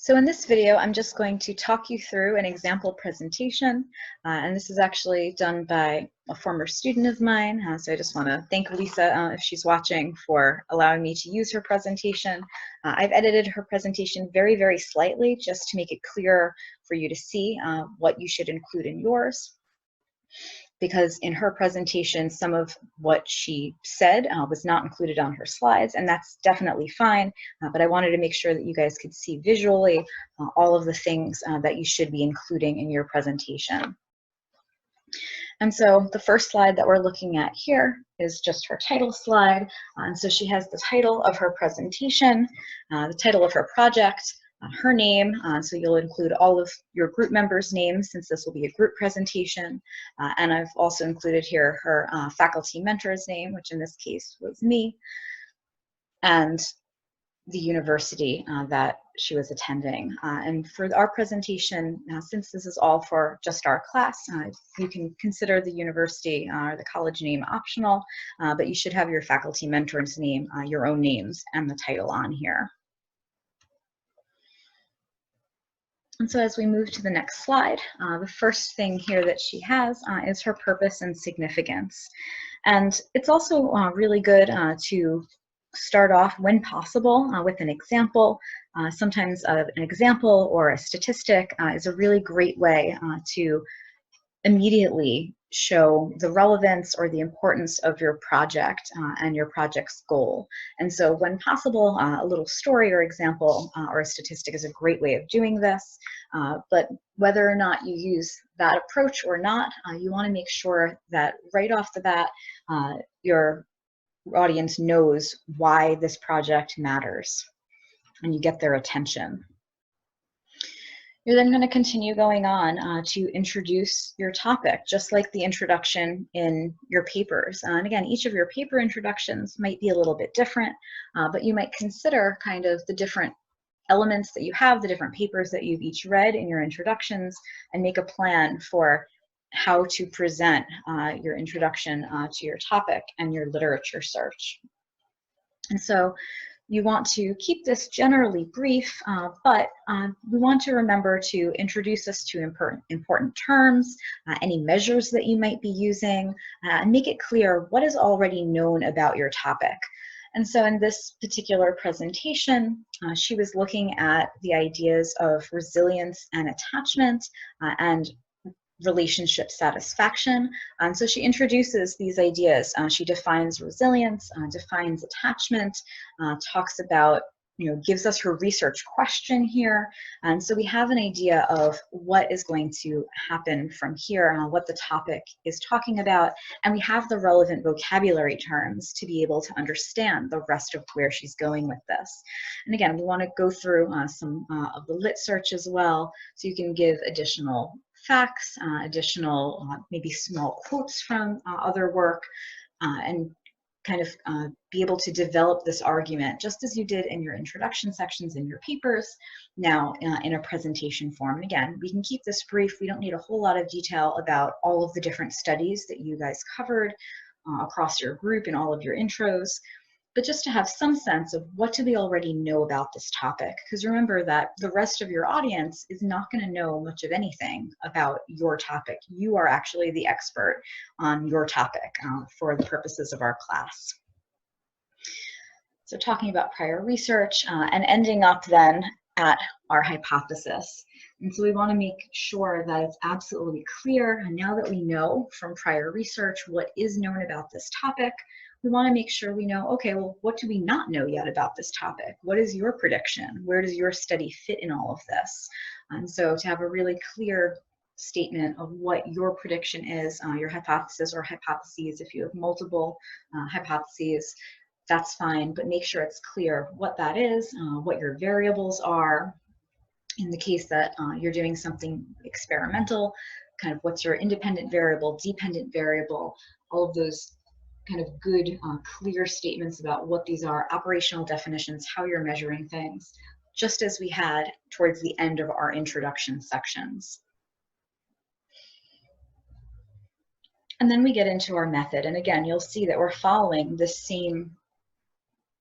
So in this video, I'm just going to talk you through an example presentation, and this is actually done by a former student of mine, so I just want to thank Lisa, if she's watching, for allowing me to use her presentation. I've edited her presentation very, very slightly just to make it clearer for you to see what you should include in yours, because in her presentation, some of what she said was not included on her slides, and that's definitely fine, but I wanted to make sure that you guys could see visually all of the things that you should be including in your presentation. And so the first slide that we're looking at here is just her title slide, and so she has the title of her presentation, the title of her project, her name, so you'll include all of your group members' names since this will be a group presentation, and I've also included here her faculty mentor's name, which in this case was me, and the university that she was attending. And for our presentation, since this is all for just our class, you can consider the university or the college name optional, but you should have your faculty mentor's name, your own names, and the title on here. And so as we move to the next slide, the first thing here that she has is her purpose and significance. And it's also really good to start off, when possible, with an example. Sometimes an example or a statistic is a really great way to immediately show the relevance or the importance of your project and your project's goal. And so when possible, a little story or example or a statistic is a great way of doing this. But whether or not you use that approach or not, you want to make sure that right off the bat, your audience knows why this project matters and you get their attention. You're then going to continue going on to introduce your topic, just like the introduction in your papers. And again, each of your paper introductions might be a little bit different, but you might consider kind of the different elements that you have, the different papers that you've each read in your introductions, and make a plan for how to present your introduction to your topic and your literature search. And so you want to keep this generally brief, but we want to remember to introduce us to important terms, any measures that you might be using, and make it clear what is already known about your topic. And so in this particular presentation, she was looking at the ideas of resilience and attachment and relationship satisfaction. So she introduces these ideas. She defines resilience, defines attachment, talks about, gives us her research question here. And so we have an idea of what is going to happen from here, what the topic is talking about, and we have the relevant vocabulary terms to be able to understand the rest of where she's going with this. And again, we want to go through some of the lit search as well, so you can give additional facts, additional maybe small quotes from other work, and kind of be able to develop this argument just as you did in your introduction sections in your papers, now in a presentation form. And again, we can keep this brief. We don't need a whole lot of detail about all of the different studies that you guys covered across your group and all of your intros, but just to have some sense of what do they already know about this topic. Because remember that the rest of your audience is not going to know much of anything about your topic. You are actually the expert on your topic for the purposes of our class. So talking about prior research and ending up then at our hypothesis. And so we want to make sure that it's absolutely clear, and now that we know from prior research what is known about this topic, we want to make sure we know, okay, well, what do we not know yet about this topic? What is your prediction? Where does your study fit in all of this? And so to have a really clear statement of what your prediction is, your hypothesis or hypotheses, if you have multiple hypotheses, that's fine, but make sure it's clear what that is, what your variables are. In the case that you're doing something experimental, kind of what's your independent variable, dependent variable, all of those kind of good, clear statements about what these are, operational definitions, how you're measuring things, just as we had towards the end of our introduction sections. And then we get into our method. And again, you'll see that we're following the same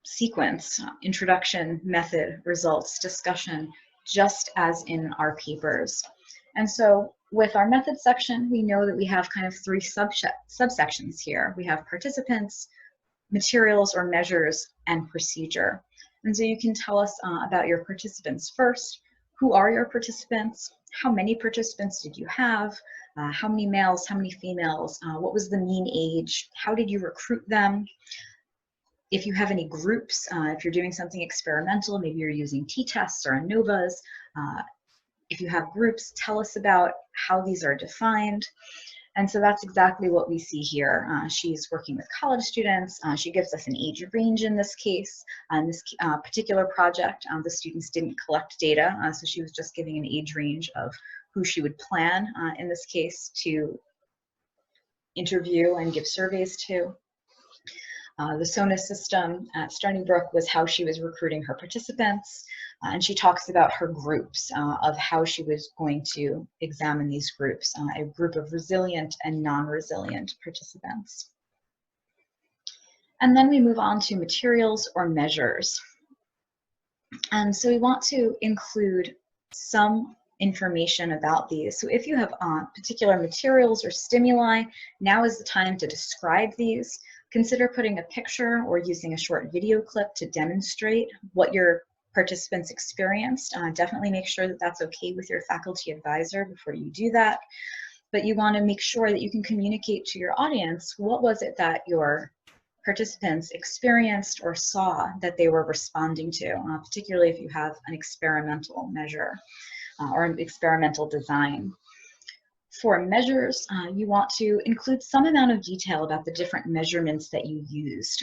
sequence: introduction, method, results, discussion, just as in our papers. And so with our methods section, we know that we have kind of three subsections here. We have participants, materials or measures, and procedure. And so you can tell us about your participants first. Who are your participants? How many participants did you have? How many males, how many females? What was the mean age? How did you recruit them? If you have any groups, if you're doing something experimental, maybe you're using t-tests or ANOVAs. If you have groups, tell us about how these are defined. And so that's exactly what we see here. She's working with college students. She gives us an age range in this case. On this particular project, the students didn't collect data, so she was just giving an age range of who she would plan, in this case, to interview and give surveys to. The SONA system at Stony Brook was how she was recruiting her participants, and she talks about her groups of how she was going to examine these groups, a group of resilient and non-resilient participants. And then we move on to materials or measures. And so we want to include some information about these. So if you have particular materials or stimuli, now is the time to describe these. Consider putting a picture or using a short video clip to demonstrate what your participants experienced. Definitely make sure that that's okay with your faculty advisor before you do that. But you want to make sure that you can communicate to your audience what was it that your participants experienced or saw that they were responding to, particularly if you have an experimental measure or an experimental design. For measures, you want to include some amount of detail about the different measurements that you used.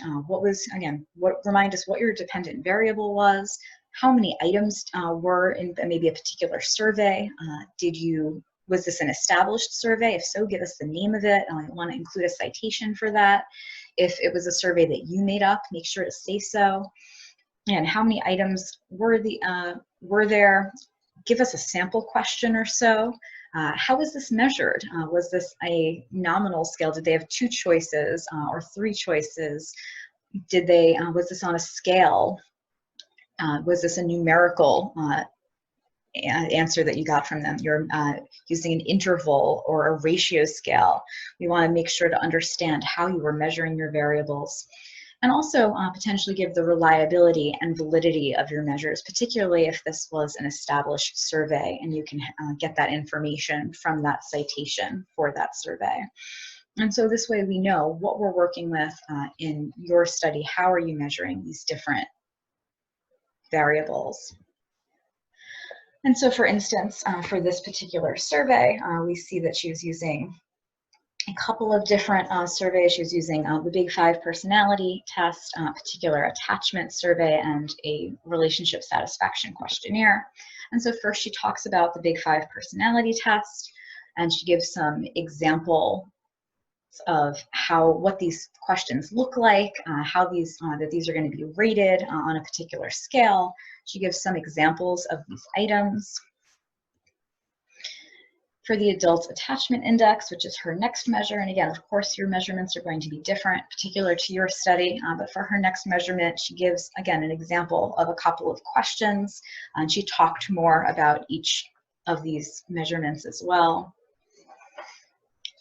Remind us what your dependent variable was, how many items were in maybe a particular survey. Was this an established survey? If so, give us the name of it. I want to include a citation for that. If it was a survey that you made up, make sure to say so. And how many items were there? Give us a sample question or so. How was this measured? Was this a nominal scale? Did they have 2 choices or 3 choices? Was this on a scale? Was this a numerical answer that you got from them? You're using an interval or a ratio scale. We want to make sure to understand how you were measuring your variables. And also potentially give the reliability and validity of your measures, particularly if this was an established survey and you can get that information from that citation for that survey. And so this way we know what we're working with in your study. How are you measuring these different variables? And so for instance, for this particular survey, we see that she was using a couple of different surveys. She was using the Big 5 personality test, particular attachment survey, and a relationship satisfaction questionnaire. And so first she talks about the Big 5 personality test, and she gives some example of what these questions look like, how that these are going to be rated on a particular scale. She gives some examples of these items. For the adult attachment index, which is her next measure, and again, of course, your measurements are going to be different, particular to your study, but for her next measurement, she gives, again, an example of a couple of questions, and she talked more about each of these measurements as well.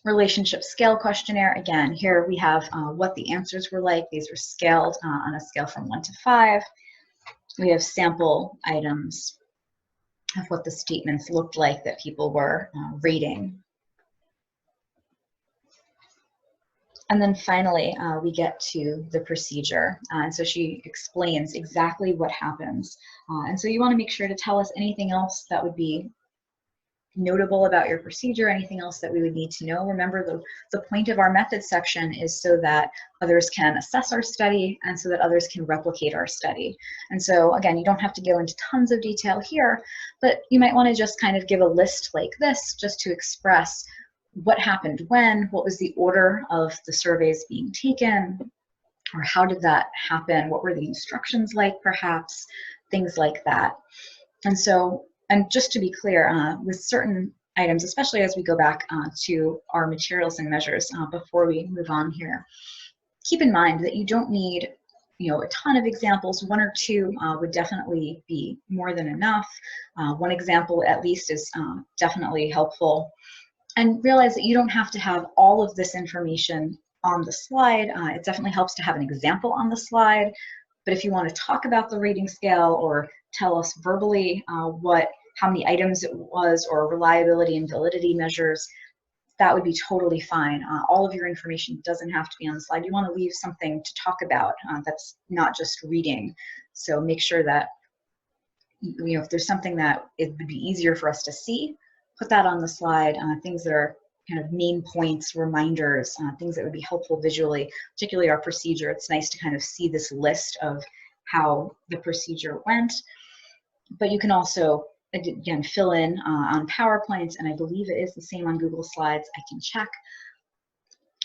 Relationship scale questionnaire, again, here we have what the answers were like. These were scaled on a scale from 1 to 5. We have sample items of what the statements looked like that people were rating. And then finally, we get to the procedure. And so she explains exactly what happens. And so you want to make sure to tell us anything else that would be notable about your procedure, anything else that we would need to know. Remember, the point of our methods section is so that others can assess our study and so that others can replicate our study. And so again, you don't have to go into tons of detail here, but you might want to just kind of give a list like this just to express what happened when, what was the order of the surveys being taken, or how did that happen, what were the instructions like perhaps, things like that. And so, and just to be clear, with certain items, especially as we go back to our materials and measures before we move on here, keep in mind that you don't need a ton of examples. One or two would definitely be more than enough. One example at least is definitely helpful. And realize that you don't have to have all of this information on the slide. It definitely helps to have an example on the slide. But if you want to talk about the rating scale or tell us verbally how many items it was, or reliability and validity measures, that would be totally fine. All of your information doesn't have to be on the slide. You want to leave something to talk about that's not just reading. So make sure that, if there's something that it would be easier for us to see, put that on the slide. Things that are kind of main points, reminders, things that would be helpful visually, particularly our procedure. It's nice to kind of see this list of how the procedure went. But you can also, again, fill in on PowerPoint, and I believe it is the same on Google Slides. I can check.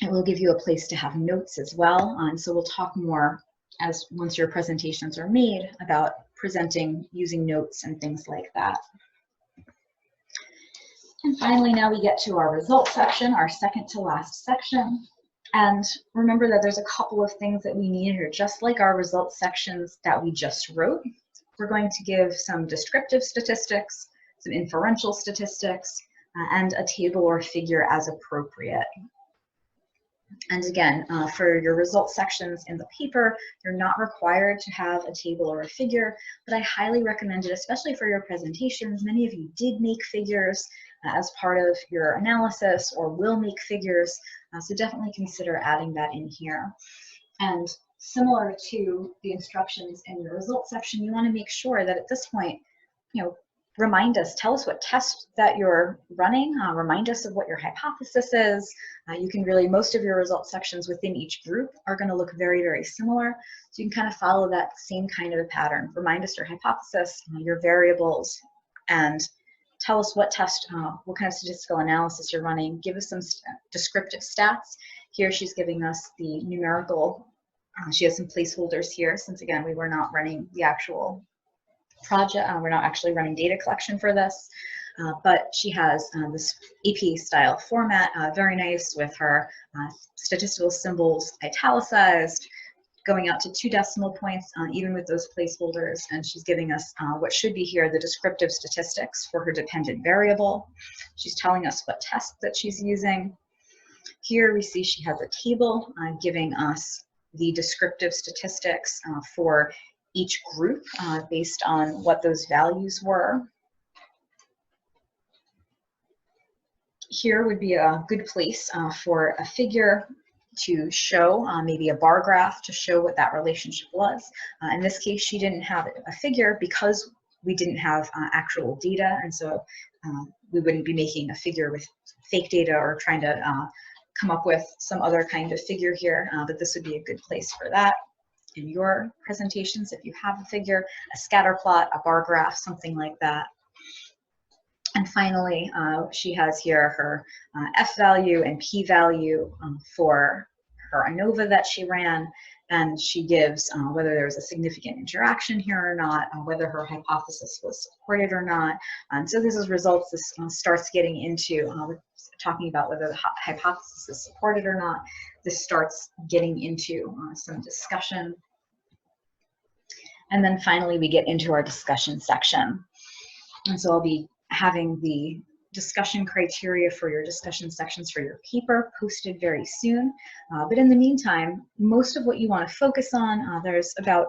It will give you a place to have notes as well. And so we'll talk more once your presentations are made about presenting using notes and things like that. And finally, now we get to our results section, our second to last section. And remember that there's a couple of things that we need here, just like our results sections that we just wrote. We're going to give some descriptive statistics, some inferential statistics, and a table or figure as appropriate. And again, for your results sections in the paper, you're not required to have a table or a figure, but I highly recommend it, especially for your presentations. Many of you did make figures as part of your analysis, or will make figures, so definitely consider adding that in here. And similar to the instructions in your results section, you want to make sure that at this point, remind us, tell us what test that you're running, remind us of what your hypothesis is. You can really, most of your results sections within each group are going to look very, very similar. So you can kind of follow that same kind of a pattern. Remind us your hypothesis, your variables, and tell us what test, what kind of statistical analysis you're running. Give us some descriptive stats. Here she's giving us the numerical, she has some placeholders here, since again, we were not running the actual project, we're not actually running data collection for this, but she has this AP style format, very nice, with her statistical symbols italicized, going out to 2 decimal points, even with those placeholders, and she's giving us what should be here, the descriptive statistics for her dependent variable. She's telling us what test that she's using. Here we see she has a table giving us the descriptive statistics for each group based on what those values were. Here would be a good place for a figure to show, maybe a bar graph to show what that relationship was. In this case, she didn't have a figure because we didn't have actual data, and so we wouldn't be making a figure with fake data or trying to come up with some other kind of figure here, but this would be a good place for that in your presentations if you have a figure, a scatter plot, a bar graph, something like that. And finally, she has here her F value and P value for her ANOVA that she ran, and she gives whether there was a significant interaction here or not, whether her hypothesis was supported or not. And so this is results. This starts getting into talking about whether the hypothesis is supported or not. This starts getting into some discussion. And then finally, we get into our discussion section. And so I'll be having the discussion criteria for your discussion sections for your paper posted very soon. But in the meantime, most of what you want to focus on, there's about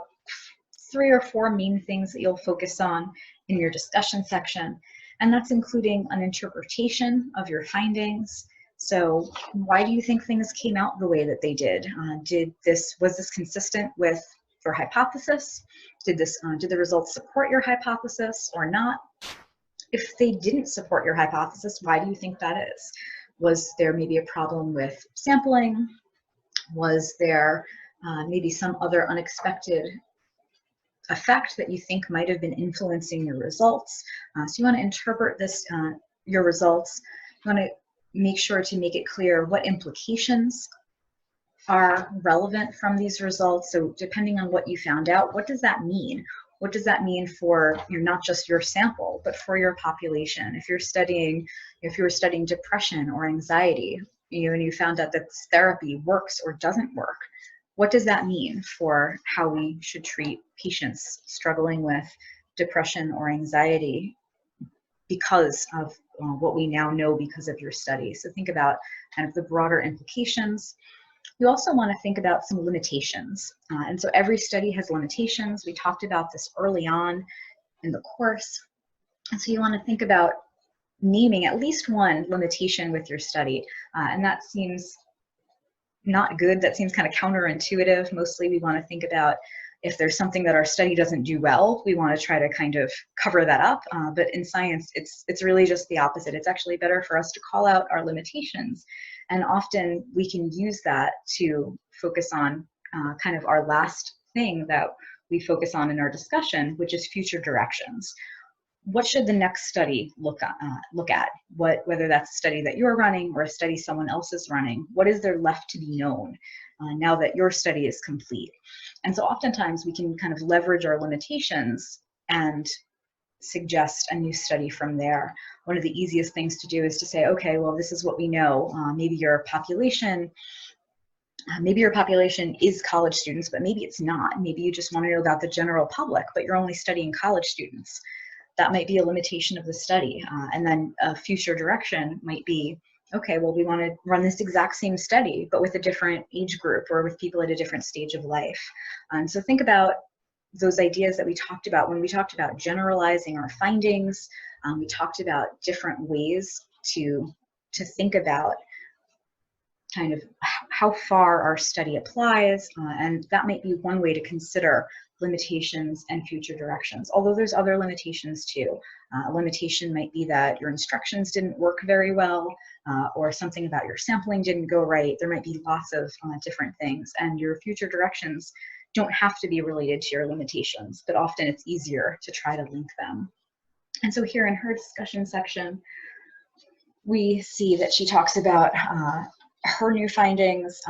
3 or 4 main things that you'll focus on in your discussion section. And that's including an interpretation of your findings. So why do you think things came out the way that they did? Was this consistent with your hypothesis? Did the results support your hypothesis or not? If they didn't support your hypothesis, why do you think that is? Was there maybe a problem with sampling? Was there maybe some other unexpected effect that you think might have been influencing your results? So you want to interpret this, your results. You want to make sure to make it clear what implications are relevant from these results. So depending on what you found out, what does that mean? What does that mean for not just your sample, but for your population? If you were studying depression or anxiety, and you found out that this therapy works or doesn't work, what does that mean for how we should treat patients struggling with depression or anxiety because of what we now know because of your study? So think about kind of the broader implications. You also want to think about some limitations. And so every study has limitations. We talked about this early on in the course. And so you want to think about naming at least one limitation with your study. And that seems not good. That seems kind of counterintuitive. Mostly we want to think about if there's something that our study doesn't do well, we want to try to kind of cover that up. But in science, it's really just the opposite. It's actually better for us to call out our limitations. And often we can use that to focus on kind of our last thing that we focus on in our discussion, which is future directions. What should the next study look at? Whether that's a study that you're running or a study someone else is running, what is there left to be known now that your study is complete? And so oftentimes we can kind of leverage our limitations and suggest a new study from there. One of the easiest things to do is to say, okay, well, this is what we know. Maybe your population is college students, but maybe it's not. Maybe you just want to know about the general public, but you're only studying college students. That might be a limitation of the study. And then a future direction might be, okay, well, we want to run this exact same study, but with a different age group or with people at a different stage of life. And so think about those ideas that we talked about when we talked about generalizing our findings. We talked about different ways to think about kind of how far our study applies, and that might be one way to consider limitations and future directions, although there's other limitations too. A limitation might be that your instructions didn't work very well, or something about your sampling didn't go right. There might be lots of different things, and your future directions don't have to be related to your limitations, but often it's easier to try to link them. And so here in her discussion section, we see that she talks about her new findings.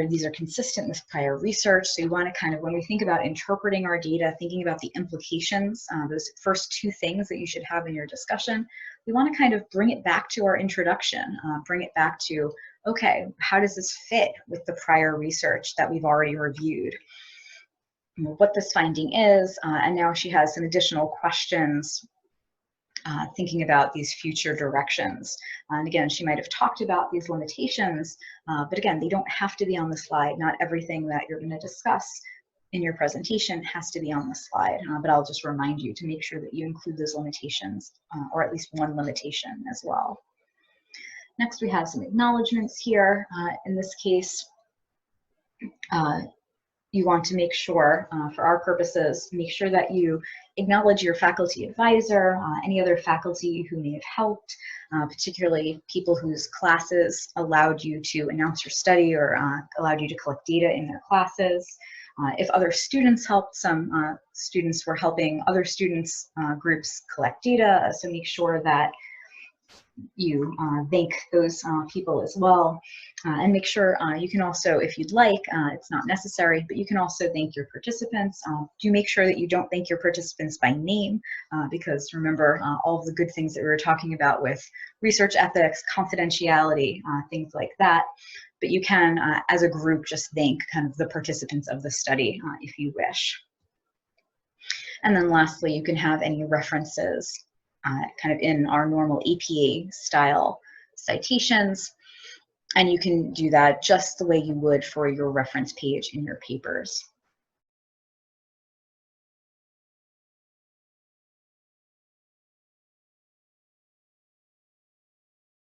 These are consistent with prior research. So you want to kind of, when we think about interpreting our data, thinking about the implications, those first two things that you should have in your discussion, we want to kind of bring it back to our introduction, bring it back to, okay, how does this fit with the prior research that we've already reviewed? What this finding is, and now she has some additional questions thinking about these future directions. And again, she might have talked about these limitations, but again, they don't have to be on the slide. Not everything that you're going to discuss in your presentation has to be on the slide, but I'll just remind you to make sure that you include those limitations, or at least one limitation as well. Next, we have some acknowledgements here. In this case, you want to make sure, for our purposes, make sure that you acknowledge your faculty advisor, any other faculty who may have helped, particularly people whose classes allowed you to announce your study or allowed you to collect data in their classes. If other students helped, some students were helping other students' groups collect data, so make sure that you thank those people as well, and make sure you can also, if you'd like, it's not necessary, but you can also thank your participants. Do make sure that you don't thank your participants by name, because remember all of the good things that we were talking about with research ethics, confidentiality, things like that. But you can, as a group, just thank kind of the participants of the study if you wish. And then lastly, you can have any references kind of in our normal APA style citations, and you can do that just the way you would for your reference page in your papers.